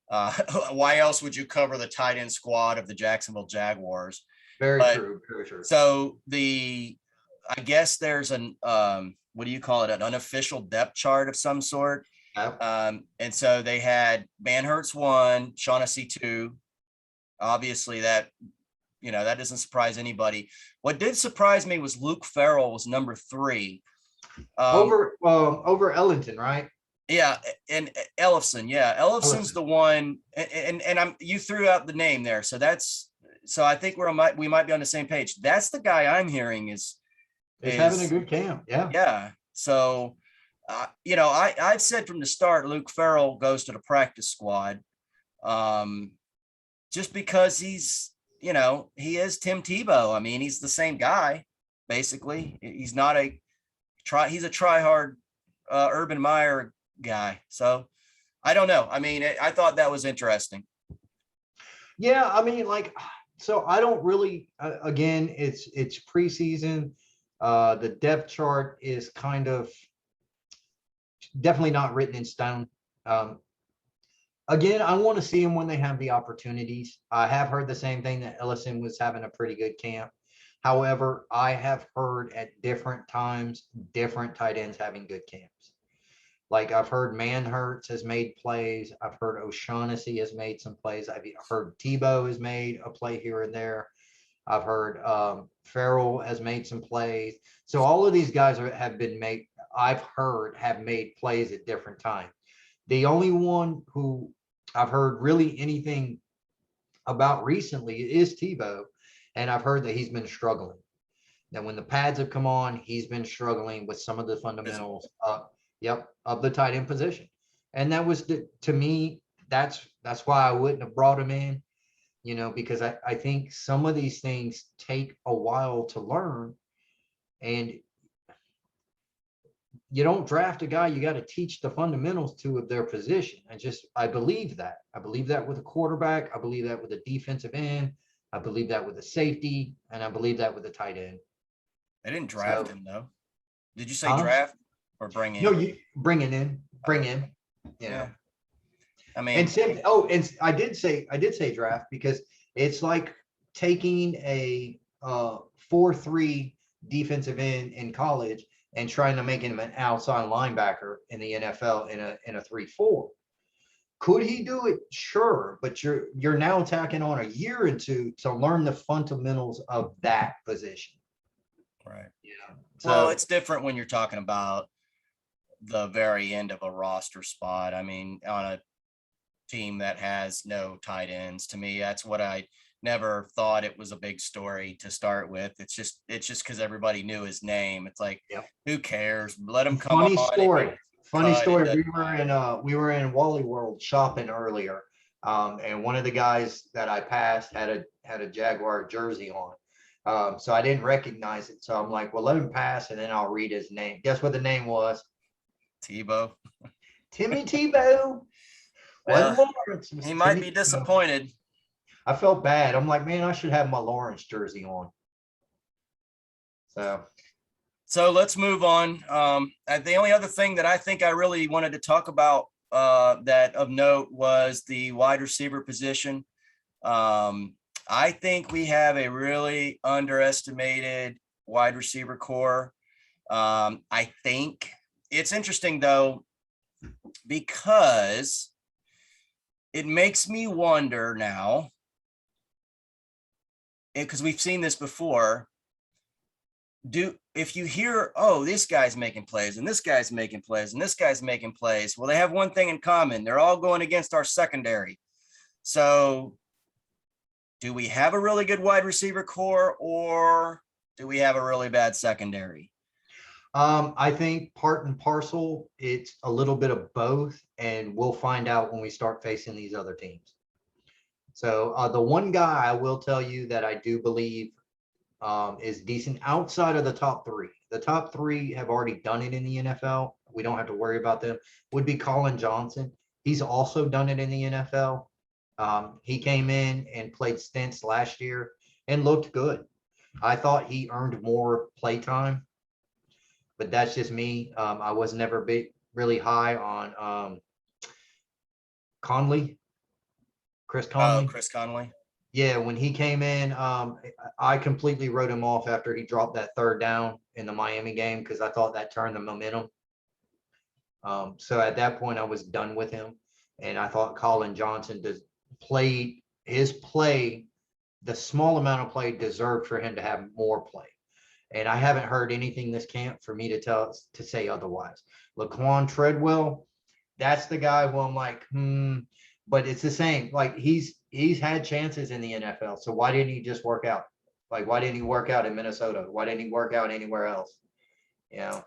Why else would you cover the tight end squad of the Jacksonville Jaguars? Very true. So I guess there's an what do you call it? An unofficial depth chart of some sort. And so they had Manhurts 1, Shaughnessy 2. Obviously that doesn't surprise anybody. What did surprise me was Luke Farrell was number 3. Over Ellington, right? Yeah, and Ellefson. Yeah, Ellefson's Ellington. the one, and you threw out the name there, so I think we might be on the same page. That's the guy I'm hearing is having a good camp. Yeah. Yeah. So, I've said from the start, Luke Farrell goes to the practice squad, just because he's, he is Tim Tebow. I mean, he's the same guy, basically. He's not he's a try-hard Urban Meyer guy. So I don't know. I mean, I thought that was interesting. Yeah, I mean, so I don't really. Again, it's preseason. The depth chart is kind of definitely not written in stone. Again, I want to see them when they have the opportunities. I have heard the same thing, that Ellison was having a pretty good camp. However, I have heard at different times, different tight ends having good camps. Like I've heard Manhurts has made plays. I've heard O'Shaughnessy has made some plays. I've heard Tebow has made a play here and there. I've heard Farrell has made some plays. So all of these guys have made plays at different times. The only one who I've heard really anything about recently is Tebow. And I've heard that he's been struggling. That when the pads have come on, he's been struggling with some of the fundamentals of the tight end position. And that was, to me, that's why I wouldn't have brought him in, because I think some of these things take a while to learn. And you don't draft a guy, you got to teach the fundamentals of their position. I believe that. I believe that with a quarterback. I believe that with a defensive end. I believe that with a safety. And I believe that with a tight end. They didn't draft him, though. Did you say draft or bring in? No, you bring in. Yeah. I mean, and I did say draft, because it's like taking a 4-3 defensive end in college and trying to make him an outside linebacker in the NFL in a 3-4. Could he do it? Sure, but you're now tacking on a year or two to learn the fundamentals of that position. Right. Yeah. Well, it's different when you're talking about the very end of a roster spot. I mean, on a team that has no tight ends, to me, that's what I never thought it was a big story to start with. It's just because everybody knew his name. It's like, who cares? Let him come on. Funny story. We were in Wally World shopping earlier, and one of the guys that I passed had a Jaguar jersey on, so I didn't recognize it. So I'm like, well, let him pass, and then I'll read his name. Guess what the name was? Tebow. Timmy Tebow. Well, he might be disappointed. I felt bad. I'm like, man, I should have my Lawrence jersey on. So let's move on. The only other thing that I think I really wanted to talk about that of note was the wide receiver position. I think we have a really underestimated wide receiver core. I think it's interesting, though, because it makes me wonder now, because we've seen this before. If you hear, oh, this guy's making plays and this guy's making plays and this guy's making plays, well, they have one thing in common. They're all going against our secondary. So do we have a really good wide receiver core, or do we have a really bad secondary? I think part and parcel, it's a little bit of both, and we'll find out when we start facing these other teams. So the one guy I will tell you that I do believe is decent outside of the top 3. The top 3 have already done it in the NFL. We don't have to worry about them. Would be Colin Johnson. He's also done it in the NFL. He came in and played stints last year and looked good. I thought he earned more play time, but that's just me. I was never really high on Chris Conley. Oh, Chris Conley. Yeah, when he came in, I completely wrote him off after he dropped that third down in the Miami game, because I thought that turned the momentum. So at that point, I was done with him. And I thought Colin Johnson played his play, the small amount of play deserved for him to have more play. And I haven't heard anything this camp for me to say otherwise. Laquan Treadwell, that's the guy who I'm like, but it's the same. Like he's had chances in the NFL. So why didn't he just work out? Like, why didn't he work out in Minnesota? Why didn't he work out anywhere else? You know?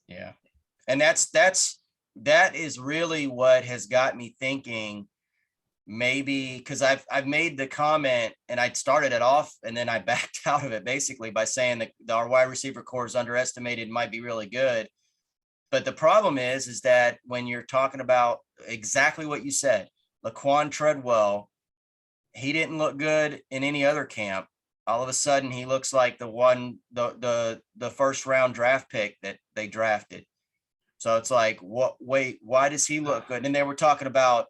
Yeah. And that is really what has got me thinking, maybe because I've made the comment and I started it off and then I backed out of it basically by saying that our wide receiver core is underestimated, might be really good. But the problem is that when you're talking about exactly what you said, Laquan Treadwell, he didn't look good in any other camp. All of a sudden, he looks like the first round draft pick that they drafted. So it's like, wait, why does he look good? And they were talking about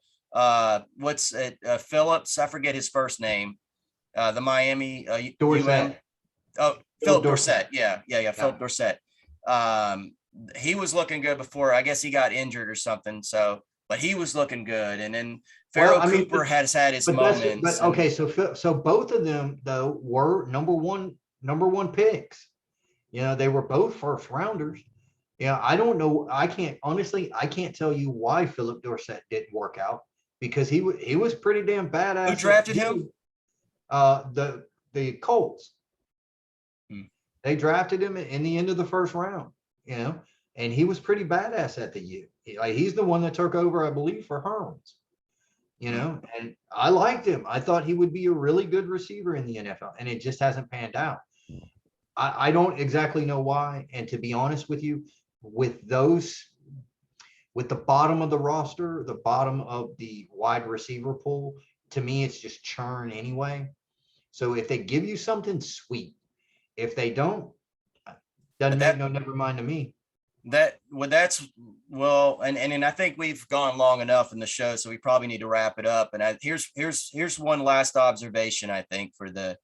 what's it, Phillips? I forget his first name. The Miami Dorsett. Philip Dorsett. Yeah. Philip Dorsett. He was looking good before. I guess he got injured or something. So, but he was looking good. And then Pharaoh Cooper has had his moments. So both of them though were number one picks. You know, they were both first rounders. Yeah, I don't know. I can't tell you why Philip Dorsett didn't work out, because he was pretty damn badass. Who drafted him? The Colts. They drafted him in the end of the first round, you know, and he was pretty badass at the U. Like, he's the one that took over, I believe, for Hearns, you know, and I liked him. I thought he would be a really good receiver in the NFL, and it just hasn't panned out. I don't exactly know why. And to be honest with you, with the bottom of the roster, the bottom of the wide receiver pool, to me, it's just churn anyway. So if they give you something, sweet. If they don't, doesn't make no never mind to me. And I think we've gone long enough in the show, so we probably need to wrap it up. And here's one last observation, I think, for the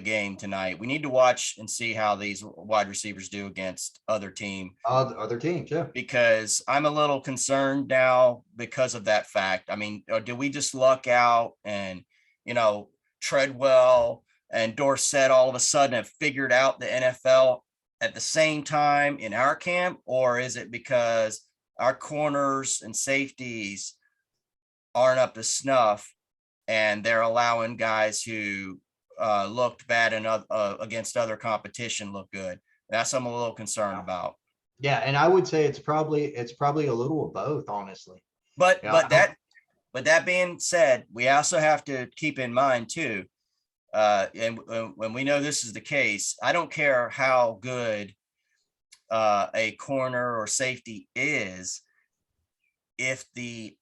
game tonight. We need to watch and see how these wide receivers do against other teams, yeah. Because I'm a little concerned now because of that fact. I mean, do we just luck out and, you know, Treadwell and Dorsett all of a sudden have figured out the NFL at the same time in our camp? Or is it because our corners and safeties aren't up to snuff and they're allowing guys who looked bad and against other competition look good? That's what I'm a little concerned about. Yeah, and I would say it's probably a little of both, honestly. But that being said, we also have to keep in mind too, and when we know this is the case, I don't care how good a corner or safety is, if the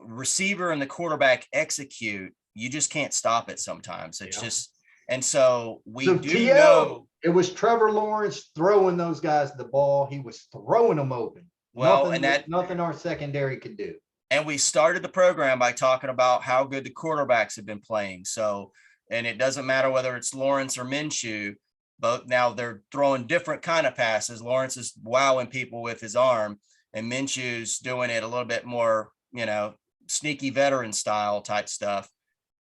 receiver and the quarterback execute, you just can't stop it sometimes. It's just, and so we know it was Trevor Lawrence throwing those guys the ball. He was throwing them open. Well, nothing our secondary could do. And we started the program by talking about how good the quarterbacks have been playing. So, and it doesn't matter whether it's Lawrence or Minshew, but now they're throwing different kind of passes. Lawrence is wowing people with his arm, and Minshew's doing it a little bit more, you know, sneaky veteran style type stuff.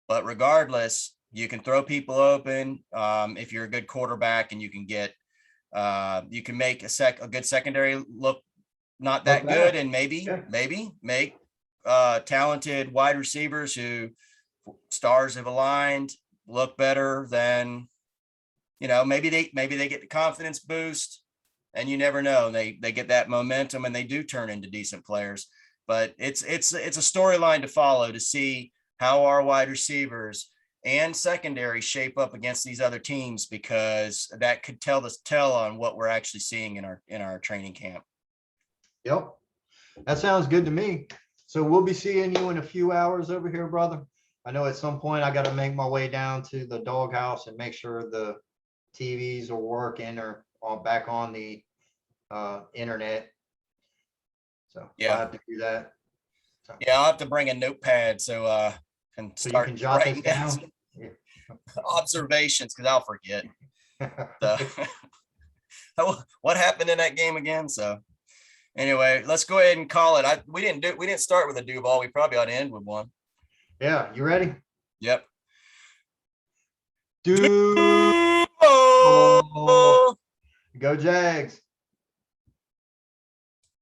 But regardless, you can throw people open if you're a good quarterback, and you can you can make a good secondary look not that good, and maybe make talented wide receivers who stars have aligned look better than, you know, maybe they get the confidence boost, and you never know, they get that momentum and they do turn into decent players. But it's a storyline to follow to see how our wide receivers and secondary shape up against these other teams, because that could tell on what we're actually seeing in our training camp. Yep. That sounds good to me. So we'll be seeing you in a few hours over here, brother. I know at some point I got to make my way down to the doghouse and make sure the TVs are working or back on the internet. So yeah, I'll have to do that. So, yeah, I'll have to bring a notepad so you can jot this down. Observations, because I'll forget. So, what happened in that game again? So Anyway, let's go ahead and call it. We didn't start with a do ball. We probably ought to end with one. Yeah, you ready? Yep. Do Duval! go Jags.